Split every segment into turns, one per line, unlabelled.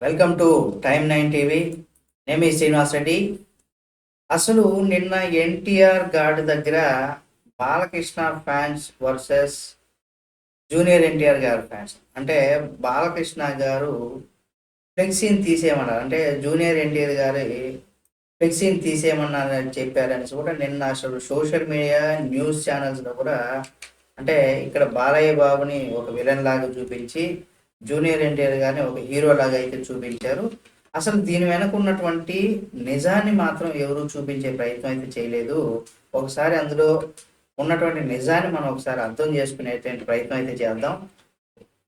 Welcome to time 9 TV. నేను మీ శ్రీనివాస్ రెడ్డి. అసలు నిన్న ఎన్టీఆర్ గార్డ్ దగ్గర Balakrishna fans versus junior NTR గారు ఫ్యాన్స్. అంటే బాలకృష్ణ గారు ఫ్లెక్సీని తీసేయమన్నారు. అంటే జూనియర్ ఎన్టీఆర్ గారి ఫ్లెక్సీని తీసేయమన్నారని చెప్పారనేసి కూడా నిన్న అసలు సోషల్ మీడియా న్యూస్ ఛానల్స్లో కూడా, అంటే ఇక్కడ బాలయ్య బాబుని ఒక విలన్ లాగా చూపించి జూనియర్ ఎన్టీఆర్ గారిని ఒక హీరో లాగా అయితే చూపించారు. అసలు దీని వెనక ఉన్నటువంటి నిజాన్ని మాత్రం ఎవరు చూపించే ప్రయత్నం అయితే చేయలేదు. ఒకసారి అందులో ఉన్నటువంటి నిజాన్ని మనం ఒకసారి అర్థం చేసుకునేటువంటి ప్రయత్నం అయితే చేద్దాం.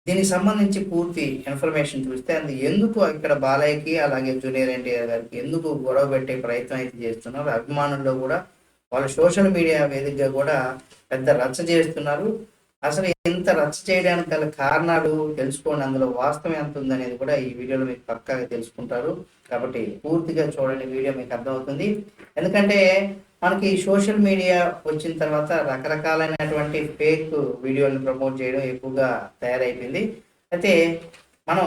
దీనికి సంబంధించి పూర్తి ఇన్ఫర్మేషన్ చూస్తే అది ఎందుకు ఇక్కడ బాలయ్యకి అలాగే జూనియర్ ఎన్టీఆర్ గారికి ఎందుకు గొడవ పెట్టే ప్రయత్నం అయితే చేస్తున్నారు. అభిమానుల్లో కూడా వాళ్ళ సోషల్ మీడియా వేదికగా కూడా పెద్ద రచ్చ చేస్తున్నారు. అసలు ఇంత రచ్చ చేయడానికి గల కారణాలు తెలుసుకోండి, అందులో వాస్తవం ఎంత ఉందనేది కూడా ఈ వీడియోలో మీకు పక్కాగా తెలుసుకుంటారు. కాబట్టి పూర్తిగా చూడండి, వీడియో మీకు అర్థమవుతుంది. ఎందుకంటే మనకి సోషల్ మీడియా వచ్చిన తర్వాత రకరకాలైనటువంటి ఫేక్ వీడియోలను ప్రమోట్ చేయడం ఎక్కువగా తయారైపోయింది. అయితే మనం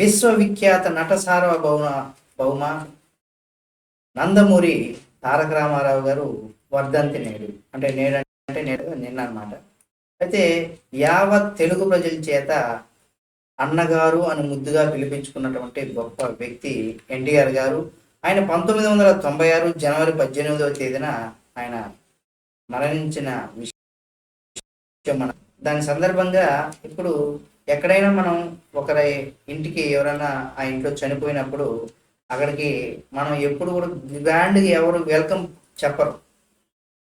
విశ్వవిఖ్యాత నట సార్వభౌమ నందమూరి తారక రామారావు గారు వర్ధంతి నేడు, అంటే నిన్న అనమాట. అయితే యావత్ తెలుగు ప్రజల చేత అన్నగారు అని ముద్దుగా పిలిపించుకున్నటువంటి గొప్ప వ్యక్తి ఎన్టీఆర్ గారు. ఆయన 1996 జనవరి 18వ తేదీన ఆయన మరణించిన విషయం మన దాని సందర్భంగా ఇప్పుడు ఎక్కడైనా మనం ఒకరి ఇంటికి ఎవరైనా ఆ ఇంట్లో చనిపోయినప్పుడు అక్కడికి మనం ఎప్పుడు కూడా గ్రాండ్గా ఎవరు వెల్కమ్ చెప్పరు,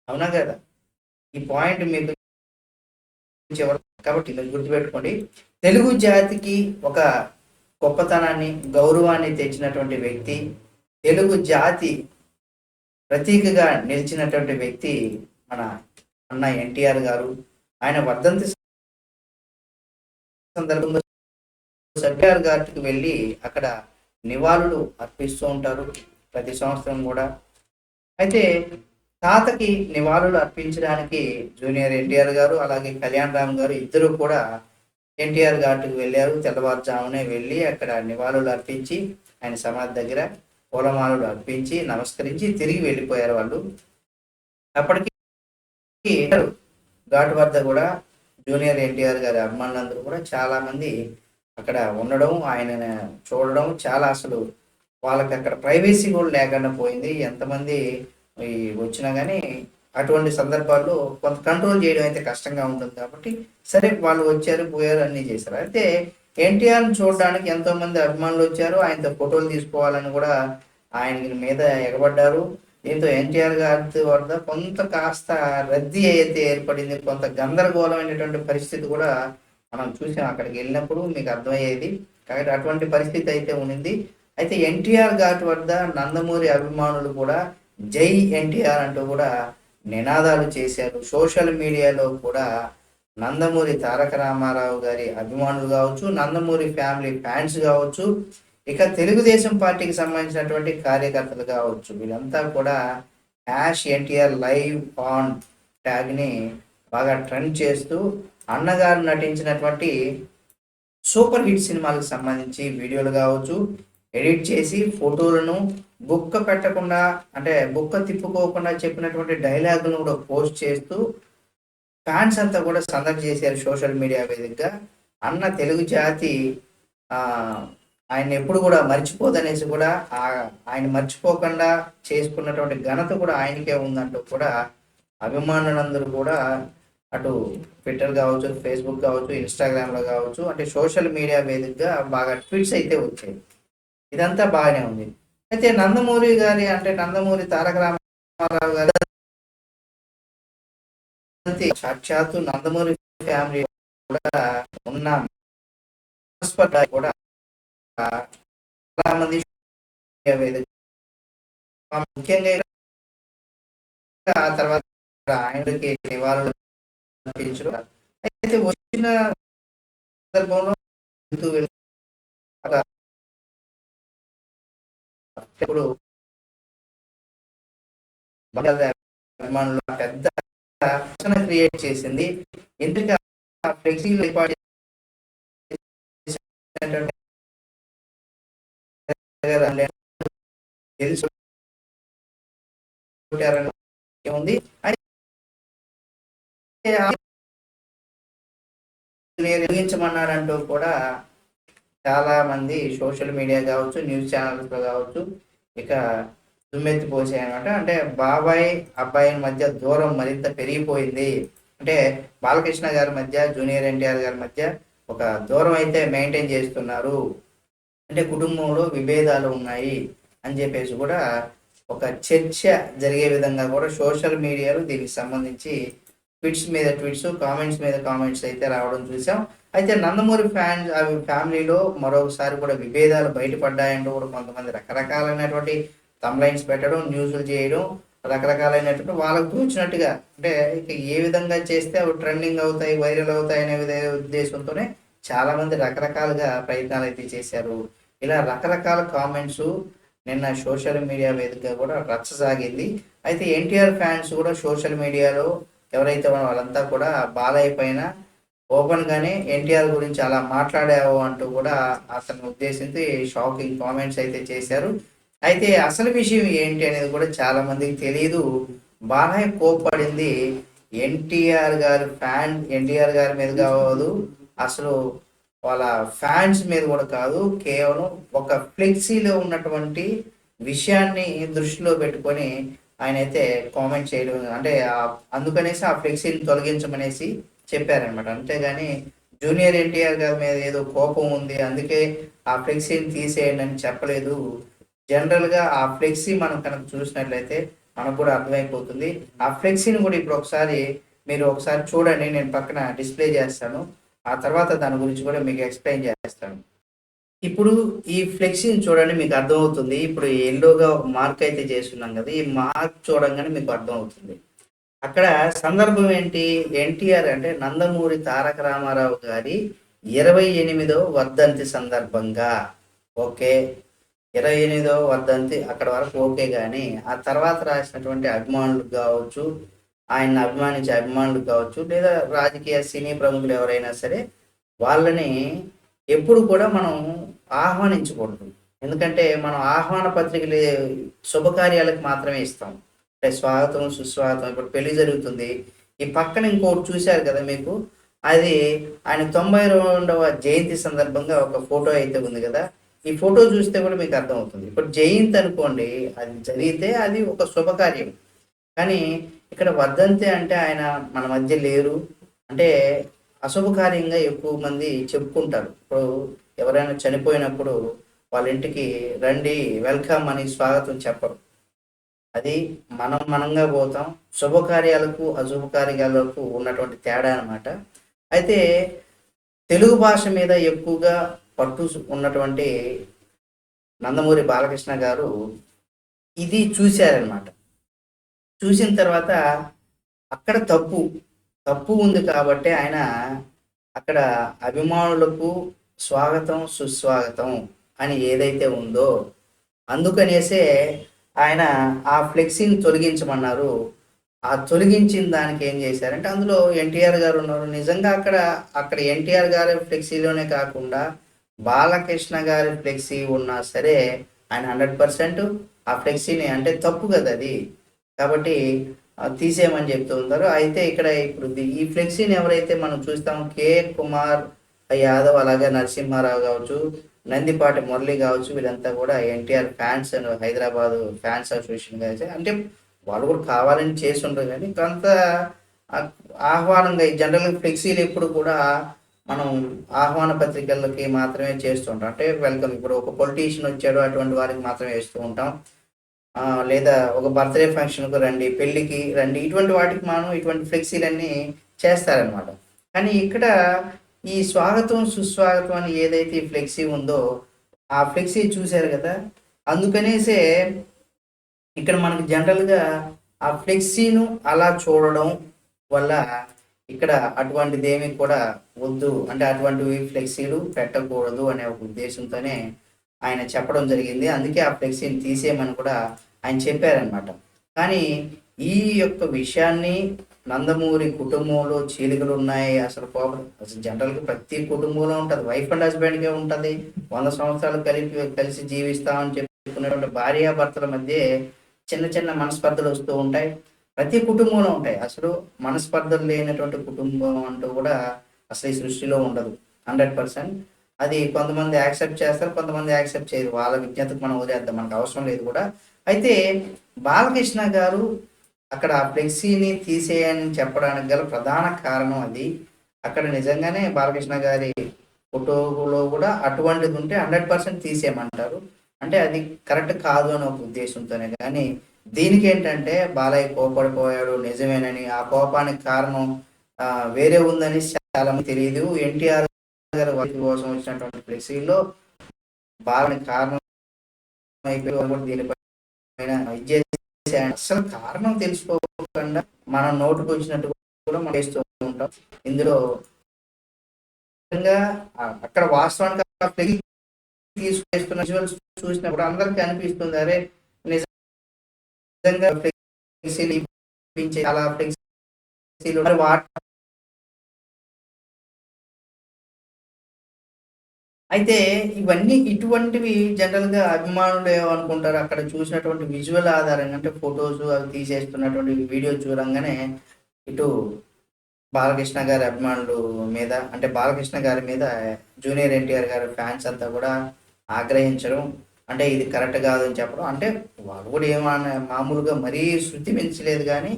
అవునా కదా? ఈ పాయింట్ మీకు కాబట్టి మీరు గుర్తుపెట్టుకోండి. తెలుగు జాతికి ఒక గొప్పతనాన్ని గౌరవాన్ని తెచ్చినటువంటి వ్యక్తి, తెలుగు జాతి ప్రతీకగా నిలిచినటువంటి వ్యక్తి మన అన్న ఎన్టీఆర్ గారు. ఆయన వర్ధంతి సందర్భంగా ఎన్టీఆర్ గారికి వెళ్ళి అక్కడ నివాళులు అర్పిస్తూ ఉంటారు ప్రతి సంవత్సరం కూడా. అయితే తాతకి నివాళులు అర్పించడానికి జూనియర్ ఎన్టీఆర్ గారు అలాగే కళ్యాణ్ రామ్ గారు ఇద్దరు కూడా ఎన్టీఆర్ ఘాట్కి వెళ్ళారు. తెల్లవారుజామునే వెళ్ళి అక్కడ నివాళులు అర్పించి ఆయన సమాధి దగ్గర పూలమాలలు అర్పించి నమస్కరించి తిరిగి వెళ్ళిపోయారు వాళ్ళు. అప్పటికి ఘాట్ వద్ద కూడా జూనియర్ ఎన్టీఆర్ గారి అభిమానులందరూ కూడా చాలా మంది అక్కడ ఉండడం, ఆయన చూడడం చాలా, అసలు వాళ్ళకి అక్కడ ప్రైవసీ కూడా లేకుండా పోయింది. ఎంతమంది వచ్చినా కానీ అటువంటి సందర్భాల్లో కొంత కంట్రోల్ చేయడం అయితే కష్టంగా ఉంటుంది. కాబట్టి సరే వాళ్ళు వచ్చారు పోయారు అన్నీ చేశారు. అయితే ఎన్టీఆర్ని చూడడానికి ఎంతో మంది అభిమానులు వచ్చారు, ఆయనతో ఫోటోలు తీసుకోవాలని కూడా ఆయన మీద ఎగబడ్డారు. దీంతో ఎన్టీఆర్ గారి వద్ద కొంత కాస్త రద్దీ అయితే ఏర్పడింది, కొంత గందరగోళమైనటువంటి పరిస్థితి కూడా మనం చూసాం. అక్కడికి వెళ్ళినప్పుడు మీకు అర్థమయ్యేది. కాబట్టి అటువంటి పరిస్థితి అయితే ఉంది. అయితే ఎన్టీఆర్ ఘాట్ వద్ద నందమూరి అభిమానులు కూడా జై ఎన్టీఆర్ అంటూ కూడా నినాదాలు చేశారు. సోషల్ మీడియాలో కూడా నందమూరి తారక రామారావు గారి అభిమానులు కావచ్చు, నందమూరి ఫ్యామిలీ ఫ్యాన్స్ కావచ్చు, ఇక తెలుగుదేశం పార్టీకి సంబంధించినటువంటి కార్యకర్తలు కావచ్చు, వీళ్ళంతా కూడా హ్యాష్ ఎన్టీఆర్ లైవ్ ఆన్ ట్యాగ్ని బాగా ట్రెండ్ చేస్తూ అన్నగారు నటించినటువంటి సూపర్ హిట్ సినిమాలకు సంబంధించి వీడియోలు కావచ్చు ఎడిట్ చేసి ఫోటోలను బుక్క పెట్టకుండా, అంటే బుక్క తిప్పుకోకుండా చెప్పినటువంటి డైలాగులను కూడా పోస్ట్ చేస్తూ ఫ్యాన్స్ అంతా కూడా సందడి చేశారు సోషల్ మీడియా వేదికగా. అన్న తెలుగు జాతి ఆయన ఎప్పుడు కూడా మర్చిపోదనేసి కూడా ఆయన మర్చిపోకుండా చేసుకున్నటువంటి ఘనత కూడా ఆయనకే ఉందంటూ కూడా అభిమానులందరూ కూడా అటు ట్విట్టర్ కావచ్చు, ఫేస్బుక్ కావచ్చు, ఇన్స్టాగ్రామ్లో కావచ్చు, అంటే సోషల్ మీడియా వేదికగా బాగా ట్వీట్స్ అయితే వచ్చాయి. ఇదంతా బాగానే ఉంది. అయితే నందమూరి గారి, అంటే నందమూరి తారక రామారావు గారి సాక్షాత్తు నందమూరి ఫ్యామిలీ కూడా ఉన్న కూడా చాలా మంది ముఖ్యంగా ఆ తర్వాత ఆయనకి నివాళులు అర్పించడం. అయితే వచ్చిన సందర్భంలో ఇప్పుడు అభిమానులు పెద్ద క్రియేట్ చేసింది. ఎందుకంటే ఫ్లెక్సీలు ఏర్పాటు గారు తెలిసి ఉంది. నిర్వహించమన్నారంటూ కూడా చాలా మంది సోషల్ మీడియా కావచ్చు, న్యూస్ ఛానల్స్లో కావచ్చు, ఇక దుమ్మెత్తి పోసాయన్నమాట. అంటే బాబాయ్ అబ్బాయి మధ్య దూరం మరింత పెరిగిపోయింది. అంటే బాలకృష్ణ గారి మధ్య, జూనియర్ ఎన్టీఆర్ గారి మధ్య ఒక దూరం అయితే మెయింటైన్ చేస్తున్నారు. అంటే కుటుంబంలో విభేదాలు ఉన్నాయి అని చెప్పేసి కూడా ఒక చర్చ జరిగే విధంగా కూడా సోషల్ మీడియాలో దీనికి సంబంధించి ట్వీట్స్ మీద ట్వీట్స్, కామెంట్స్ మీద కామెంట్స్ అయితే రావడం చూసాం. అయితే నందమూరి ఫ్యాన్స్ ఫ్యామిలీలో మరొకసారి కూడా విభేదాలు బయటపడ్డాయంటూ కూడా కొంతమంది రకరకాలైనటువంటి థంబ్‌లైన్స్ పెట్టడం, న్యూస్‌లు చేయడం, రకరకాలైనటువంటి వాళ్ళకు తోచినట్టుగా అంటే ఇక ఏ విధంగా చేస్తే అవి ట్రెండింగ్ అవుతాయి, వైరల్ అవుతాయి అనే ఉద్దేశంతోనే చాలామంది రకరకాలుగా ప్రయత్నాలు అయితే చేశారు. ఇలా రకరకాల కామెంట్స్ నిన్న సోషల్ మీడియా వేదికగా కూడా రచ్చ సాగింది. అయితే ఎన్టీఆర్ ఫ్యాన్స్ కూడా సోషల్ మీడియాలో ఎవరైతే వాళ్ళంతా కూడా బాలయ్య పైన ఓపెన్గానే ఎన్టీఆర్ గురించి అలా మాట్లాడావు అంటూ కూడా అతను ఉద్దేశించి షాకింగ్ కామెంట్స్ అయితే చేశారు. అయితే అసలు విషయం ఏంటి అనేది కూడా చాలా మందికి తెలియదు. బాలయ్య కోప్పడింది ఎన్టీఆర్ గారి మీద కాదు, అసలు వాళ్ళ ఫ్యాన్స్ మీద కూడా కాదు, కేవలం ఒక ఫ్లెక్సీలో ఉన్నటువంటి విషయాన్ని దృష్టిలో పెట్టుకొని ఆయన అయితే కామెంట్ చేయడం, అంటే అందుకనేసి ఆ ఫ్లెక్సీని తొలగించమనేసి చెప్పారనమాట. అంతేగాని జూనియర్ ఎన్టీఆర్ గారి మీద ఏదో కోపం ఉంది అందుకే ఆ ఫ్లెక్సీని తీసేయండి అని చెప్పలేదు. జనరల్గా ఆ ఫ్లెక్సీ మనం కనుక చూసినట్లయితే మనకు కూడా అర్థమైపోతుంది. ఆ ఫ్లెక్సీని కూడా ఇప్పుడు మీరు ఒకసారి చూడండి, నేను పక్కన డిస్ప్లే చేస్తాను. ఆ తర్వాత దాని గురించి కూడా మీకు ఎక్స్ప్లెయిన్ చేస్తాను. ఇప్పుడు ఈ ఫ్లెక్సీని చూడండి, మీకు అర్థమవుతుంది. ఇప్పుడు ఎల్లోగా ఒక మార్క్ అయితే చేస్తున్నాం కదా, ఈ మార్క్ చూడంగానే మీకు అర్థమవుతుంది. అక్కడ సందర్భం ఏంటి? ఎన్టీఆర్ అంటే నందమూరి తారక రామారావు గారి 28వ వర్ధంతి సందర్భంగా. ఓకే, 28వ వర్ధంతి అక్కడ వరకు ఓకే. కానీ ఆ తర్వాత రాసినటువంటి అభిమానులకు కావచ్చు, ఆయన అభిమానించే అభిమానులకు కావచ్చు, లేదా రాజకీయ సినీ ప్రముఖులు ఎవరైనా సరే వాళ్ళని ఎప్పుడు కూడా మనం ఆహ్వానించకూడదు. ఎందుకంటే మనం ఆహ్వాన పత్రికలు శుభకార్యాలకు మాత్రమే ఇస్తాం. అంటే స్వాగతం, సుస్వాగతం. ఇప్పుడు పెళ్లి జరుగుతుంది, ఈ పక్కన ఇంకోటి చూశారు కదా మీకు, అది ఆయన 92వ జయంతి సందర్భంగా ఒక ఫోటో అయితే ఉంది కదా. ఈ ఫోటో చూస్తే కూడా మీకు అర్థమవుతుంది. ఇప్పుడు జయంతి అనుకోండి, అది జరిగితే అది ఒక శుభకార్యం. కానీ ఇక్కడ వర్ధంతి అంటే ఆయన మన మధ్య లేరు అంటే అశుభకార్యంగా ఎక్కువ మంది చెప్పుకుంటారు. ఇప్పుడు ఎవరైనా చనిపోయినప్పుడు వాళ్ళ ఇంటికి రండి, వెల్కమ్ అని స్వాగతం చెప్పరు. అది మనంగా పోతాం. శుభకార్యాలకు అశుభకార్యాలకు ఉన్నటువంటి తేడా అనమాట. అయితే తెలుగు భాష మీద ఎక్కువగా పట్టు ఉన్నటువంటి నందమూరి బాలకృష్ణ గారు ఇది చూశారనమాట. చూసిన తర్వాత అక్కడ తప్పు ఉంది కాబట్టి ఆయన అక్కడ అభిమానులకు స్వాగతం, సుస్వాగతం అని ఏదైతే ఉందో అందుకనేసే ఆయన ఆ ఫ్లెక్సీని తొలగించమన్నారు. ఆ తొలగించిన దానికి ఏం చేశారంటే అందులో ఎన్టీఆర్ గారు ఉన్నారు. నిజంగా అక్కడ ఎన్టీఆర్ గారి ఫ్లెక్సీలోనే కాకుండా బాలకృష్ణ గారి ఫ్లెక్సీ ఉన్నా సరే ఆయన 100% ఆ ఫ్లెక్సీని, అంటే తప్పు కదా అది, కాబట్టి తీసేయమని చెప్తూ ఉంటారు. అయితే ఇప్పుడు ఈ ఫ్లెక్సీని ఎవరైతే మనం చూస్తాం, కుమార్ యాదవ్, అలాగే నరసింహారావు కావచ్చు, నందిపాటి మురళి కావచ్చు, వీళ్ళంతా కూడా NTR fans and Hyderabad fans association కావచ్చు. అంటే వాళ్ళు కూడా కావాలని చేసి ఉండరు, కానీ కొంత ఆహ్వానంగా జనరల్గా ఫ్లెక్సీలు ఎప్పుడు కూడా మనం ఆహ్వాన పత్రికలకి మాత్రమే చేస్తుంటాం. అంటే వెల్కమ్, ఇప్పుడు ఒక పొలిటీషియన్ వచ్చాడు అటువంటి వారికి మాత్రమే వేస్తూ ఉంటాం. లేదా ఒక బర్త్డే ఫంక్షన్కు రండి, పెళ్ళికి రండి, ఇటువంటి వాటికి మనం ఇటువంటి ఫ్లెక్సీలన్నీ చేస్తారనమాట. కానీ ఇక్కడ ఈ స్వాగతం, సుస్వాగతం అని ఏదైతే ఈ ఫ్లెక్సీ ఉందో ఆ ఫ్లెక్సీ చూశారు కదా, అందుకనేసే ఇక్కడ మనకు జనరల్గా ఆ ఫ్లెక్సీను అలా చూడడం వల్ల ఇక్కడ అటువంటిది ఏమి కూడా వద్దు, అంటే అటువంటివి ఫ్లెక్సీలు పెట్టకూడదు అనే ఒక ఉద్దేశంతోనే ఆయన చెప్పడం జరిగింది. అందుకే ఆ ఫ్లెక్సీని తీసేయమని కూడా ఆయన చెప్పారనమాట. కానీ ఈ యొక్క విషయాన్ని నందమూరి కుటుంబంలో చీలికలు ఉన్నాయి. అసలు కోపం అసలు జనరల్‌గా ప్రతి కుటుంబంలో ఉంటది. వైఫ్ అండ్ హస్బాండ్‌కే ఉంటది. 100 సంవత్సరాలు కలిసి జీవిస్తామని చెప్పుకునేటువంటి భార్యాభర్తల మధ్యే చిన్న చిన్న మనస్పర్ధలు వస్తూ ఉంటాయి. ప్రతి కుటుంబంలో ఉంటాయి. అసలు మనస్పర్ధలు లేనటువంటి కుటుంబం అంటూ కూడా అసలు ఈ సృష్టిలో ఉండదు. 100%. అది కొంతమంది యాక్సెప్ట్ చేస్తారు. కొంతమంది యాక్సెప్ట్ చేయరు. వాళ్ళ విజ్ఞతకు మనం వదిలేద్దాం. మనకు అవసరం లేదు కూడా. అయితే బాలకృష్ణ గారు అక్కడ ఆ ఫ్లెక్సీని తీసేయని చెప్పడానికి గల ప్రధాన కారణం అది. అక్కడ నిజంగానే బాలకృష్ణ గారి ఫోటోలో కూడా అటువంటిది ఉంటే 100% తీసేయమంటారు. అంటే అది కరెక్ట్ కాదు అని ఒక ఉద్దేశంతోనే గానీ, దీనికేంటంటే బాలయ్య కోప్పడిపోయాడు నిజమేనని, ఆ కోపానికి కారణం వేరే ఉందని చాలా మందికి తెలీదు. ఎన్టీఆర్ గారి వర్క్ కోసం వచ్చినటువంటి ఫ్లెక్సీలో బాలని కారణం అయిపోయి దీనిపైన ఇది అసలు కారణం తెలుసుకోకుండా మనం నోటుకు వచ్చినట్టు కూడా మనం చేస్తూ ఉంటాం. ఇందులో అక్కడ వాస్తవానికి తీసుకున్న విజువల్స్ చూసినప్పుడు అందరికి అనిపిస్తుంది అరే నిజంగా చాలా ఫ్లెక్సీలు అయితే ఇటువంటివి జనరల్‌గా అభిమానులు ఏమనుకుంటారు, అక్కడ చూసినటువంటి విజువల్ ఆధారంగా అంటే ఫోటోస్ అవి తీసేస్తున్నటువంటి వీడియో చూడంగానే ఇటు బాలకృష్ణ గారి అభిమానులు మీద అంటే బాలకృష్ణ గారి మీద జూనియర్ ఎన్టీఆర్ గారి ఫ్యాన్స్ అంతా కూడా ఆగ్రహించడం, అంటే ఇది కరెక్ట్ కాదని చెప్పడం. అంటే వాళ్ళు కూడా మామూలుగా మరీ శృతి మించలేదు కానీ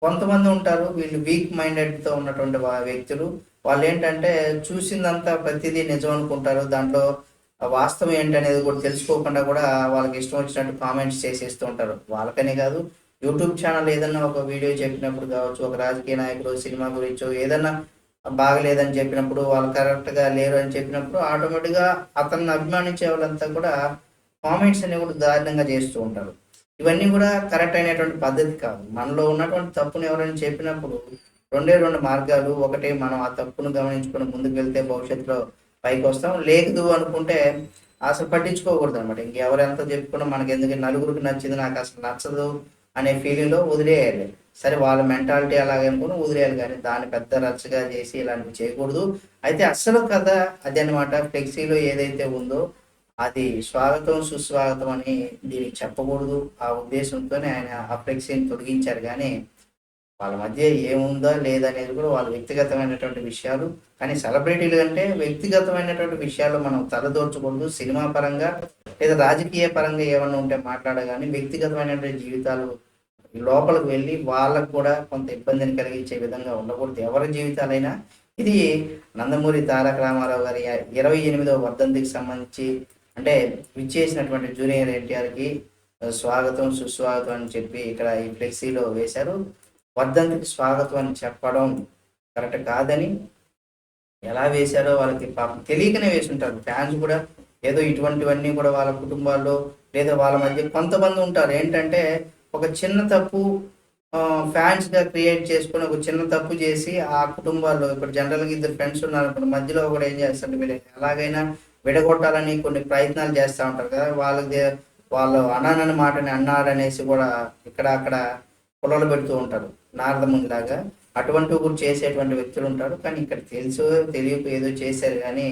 కొంతమంది ఉంటారు వీళ్ళు వీక్ మైండెడ్‌తో ఉన్నటువంటి వ్యక్తులు. వాళ్ళేంటంటే చూసిందంతా ప్రతిదీ నిజం అనుకుంటారు. దాంట్లో వాస్తవం ఏంటనేది కూడా తెలుసుకోకుండా కూడా వాళ్ళకి ఇష్టం వచ్చినట్టు కామెంట్స్ చేసేస్తూ ఉంటారు. వాళ్ళకనే కాదు, యూట్యూబ్ ఛానల్ ఏదన్నా ఒక వీడియో చెప్పినప్పుడు కావచ్చు, ఒక రాజకీయ నాయకుడు సినిమా గురించో ఏదన్నా బాగలేదని చెప్పినప్పుడు, వాళ్ళు కరెక్ట్‌గా లేరు అని చెప్పినప్పుడు ఆటోమేటిక్‌గా అతన్ని అభిమానించే వాళ్ళంతా కూడా కామెంట్స్ అనేవి కూడా దారుణంగా చేస్తూ ఉంటారు. ఇవన్నీ కూడా కరెక్ట్ అయినటువంటి పద్ధతి కాదు. మనలో ఉన్నటువంటి తప్పును ఎవరైనా చెప్పినప్పుడు 2 మార్గాలు. ఒకటి మనం ఆ తప్పును గమనించుకొని ముందుకు వెళ్తే భవిష్యత్తులో పైకొస్తాం. లేదు అనుకుంటే అసలు పట్టించుకోకూడదనమాట. ఇంకెవరెంత చెప్పుకున్నా మనకెందుకు, నలుగురికి నచ్చింది నాకసలు నచ్చదు అనే ఫీలింగ్‌లో వదిలేయాలి. సరే వాళ్ళ మెంటాలిటీ అలాగే అనుకుని వదిలేయాలి గానీ, దాన్ని పెద్ద రచ్చగా చేసి ఇలాంటివి చేయకూడదు. అయితే అస్సలు కథ అదనమాట. ఫ్లెక్సీలో ఏదైతే ఉందో అది స్వాగతం, సుస్వాగతం అని దీనికి చెప్పకూడదు. ఆ ఉద్దేశంతోనే ఆయన ఆ ఫ్లెక్సీని తొలగించారు గానీ, వాళ్ళ మధ్య ఏముందా లేదా అనేది కూడా వాళ్ళ వ్యక్తిగతమైనటువంటి విషయాలు. కానీ సెలబ్రిటీలు అంటే వ్యక్తిగతమైనటువంటి విషయాల్లో మనం తలదూర్చకూడదు. సినిమా పరంగా లేదా రాజకీయ పరంగా ఏమన్నా ఉంటే మాట్లాడగాని, వ్యక్తిగతమైనటువంటి జీవితాలు లోపలికి వెళ్ళి వాళ్ళకు కూడా కొంత ఇబ్బందిని కలిగించే విధంగా ఉండకూడదు. ఎవరి జీవితాలైనా. ఇది నందమూరి తారక రామారావు గారి 28వ వర్ధంతికి సంబంధించి అంటే విచ్చేసినటువంటి జూనియర్ ఎన్టీఆర్‌కి స్వాగతం, సుస్వాగతం అని చెప్పి ఇక్కడ ఈ ఫ్లెక్సీలో వేశారు. వర్ధంతికి స్వాగతం అని చెప్పడం కరెక్ట్ కాదని ఎలా వేశారో వాళ్ళకి పాపం తెలియకనే వేసుంటారు. ఫ్యాన్స్ కూడా ఏదో ఇటువంటివన్నీ కూడా వాళ్ళ కుటుంబాల్లో లేదా వాళ్ళ మధ్య కొంతమంది ఉంటారు. ఏంటంటే ఒక చిన్న తప్పు ఫ్యాన్స్‌గా క్రియేట్ చేసుకొని ఒక చిన్న తప్పు చేసి ఆ కుటుంబాల్లో ఇప్పుడు జనరల్‌గా ఇద్దరు ఫ్రెండ్స్ ఉన్నారనుకోండి. మధ్యలో ఒకడు ఏం చేస్తాడు, వీళ్ళు ఎలాగైనా విడగొట్టాలని కొన్ని ప్రయత్నాలు చేస్తా ఉంటారు కదా! వాళ్ళు అననని మాటని అన్నారనేసి కూడా ఇక్కడ అక్కడ పుల్లలు పెడుతూ ఉంటారు. నారదమునిలాగా. అటువంటివి కూడా చేసేటువంటి వ్యక్తులు ఉంటారు. కానీ ఇక్కడ తెలుసో తెలియకో ఏదో చేశారు గానీ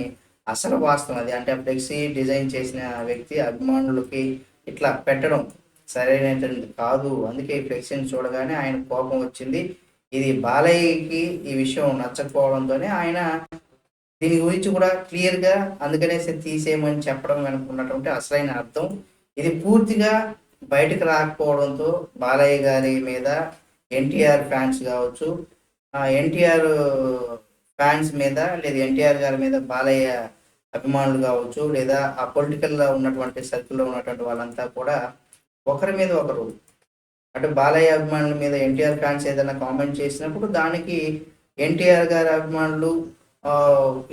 అసలు వాస్తవం అది. అంటే ఫ్లెక్సీ డిజైన్ చేసిన వ్యక్తి అభిమానులకి ఇట్లా పెట్టడం సరైనటువంటిది కాదు. అందుకే ఈ ఫ్లెక్సీని చూడగానే ఆయనకు కోపం వచ్చింది. ఇది బాలయ్యకి ఈ విషయం నచ్చకపోవడంతోనే ఆయన దీని గురించి కూడా క్లియర్‌గా అందుకనేసి తీసేయమని చెప్పడం వెనక ఉన్నటువంటి అసలైన అర్థం. ఇది పూర్తిగా బయటకు రాకపోవడంతో బాలయ్య గారి మీద ఎన్టీఆర్ ఫ్యాన్స్ కావచ్చు, ఎన్టీఆర్ ఫ్యాన్స్ మీద లేదా ఎన్టీఆర్ గారి మీద బాలయ్య అభిమానులు కావచ్చు, లేదా ఆ పొలిటికల్‌లో ఉన్నటువంటి సర్కిల్‌లో ఉన్నటువంటి వాళ్ళంతా కూడా ఒకరి మీద ఒకరు అంటే బాలయ్య అభిమానుల మీద ఎన్టీఆర్ ఫ్యాన్స్ ఏదైనా కామెంట్ చేసినప్పుడు దానికి ఎన్టీఆర్ గారి అభిమానులు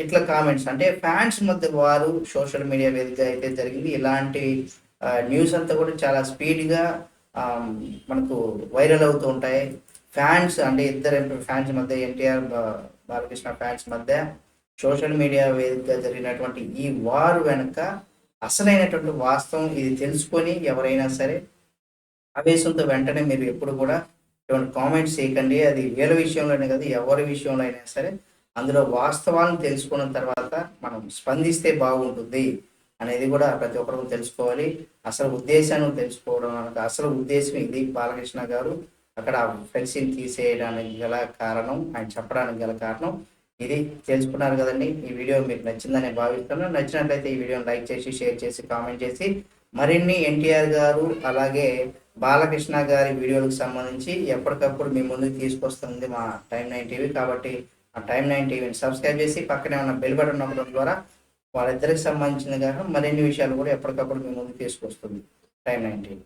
ఇట్లా కామెంట్స్ అంటే ఫ్యాన్స్ మధ్య వారు సోషల్ మీడియా వేదికగా అయితే జరిగింది. ఇలాంటి న్యూస్ అంతా కూడా చాలా స్పీడ్‌గా మనకు వైరల్ అవుతూ ఉంటాయి. ఫ్యాన్స్ అంటే ఇద్దరు ఫ్యాన్స్ మధ్య ఎన్టీఆర్, బాలకృష్ణ ఫ్యాన్స్ మధ్య సోషల్ మీడియా వేదికగా జరిగినటువంటి ఈ వార్ వెనక అసలైనటువంటి వాస్తవం ఇది తెలుసుకొని ఎవరైనా సరే ఆవేశంతో వెంటనే మీరు ఎప్పుడు కూడా ఇటువంటి కామెంట్స్ చేయకండి. అది వీళ్ళ విషయంలోనే కాదు, ఎవరి విషయంలో అయినా సరే అందులో వాస్తవాలను తెలుసుకున్న తర్వాత మనం స్పందిస్తే బాగుంటుంది అనేది కూడా ప్రతి ఒక్కరు తెలుసుకోవాలి. అసలు ఉద్దేశాన్ని తెలుసుకోవడం అసలు ఉద్దేశం ఇది. బాలకృష్ణ గారు అక్కడ ఫెన్సింగ్ తీసేయడానికి గల కారణం, ఆయన చెప్పడానికి గల కారణం ఇది. తెలుసుకున్నారు కదండి. ఈ వీడియో మీకు నచ్చిందని భావిస్తున్నాను. నచ్చినట్లయితే ఈ వీడియోని లైక్ చేసి, షేర్ చేసి, కామెంట్ చేసి మరిన్ని ఎన్టీఆర్ గారు అలాగే బాలకృష్ణ గారి వీడియోలకు సంబంధించి ఎప్పటికప్పుడు మీ ముందుకు తీసుకొస్తుంది మా టైమ్9 టీవీ. కాబట్టి ఆ టైమ్9 టీవీని సబ్స్క్రైబ్ చేసి పక్కనే ఉన్న బెల్ బటన్ నొక్కడం ద్వారా వాళ్ళిద్దరికి సంబంధించిన కాక మరిన్ని విషయాలు కూడా ఎప్పటికప్పుడు మీ ముందుకు తీసుకొస్తుంది టైమ్9 టీవీ.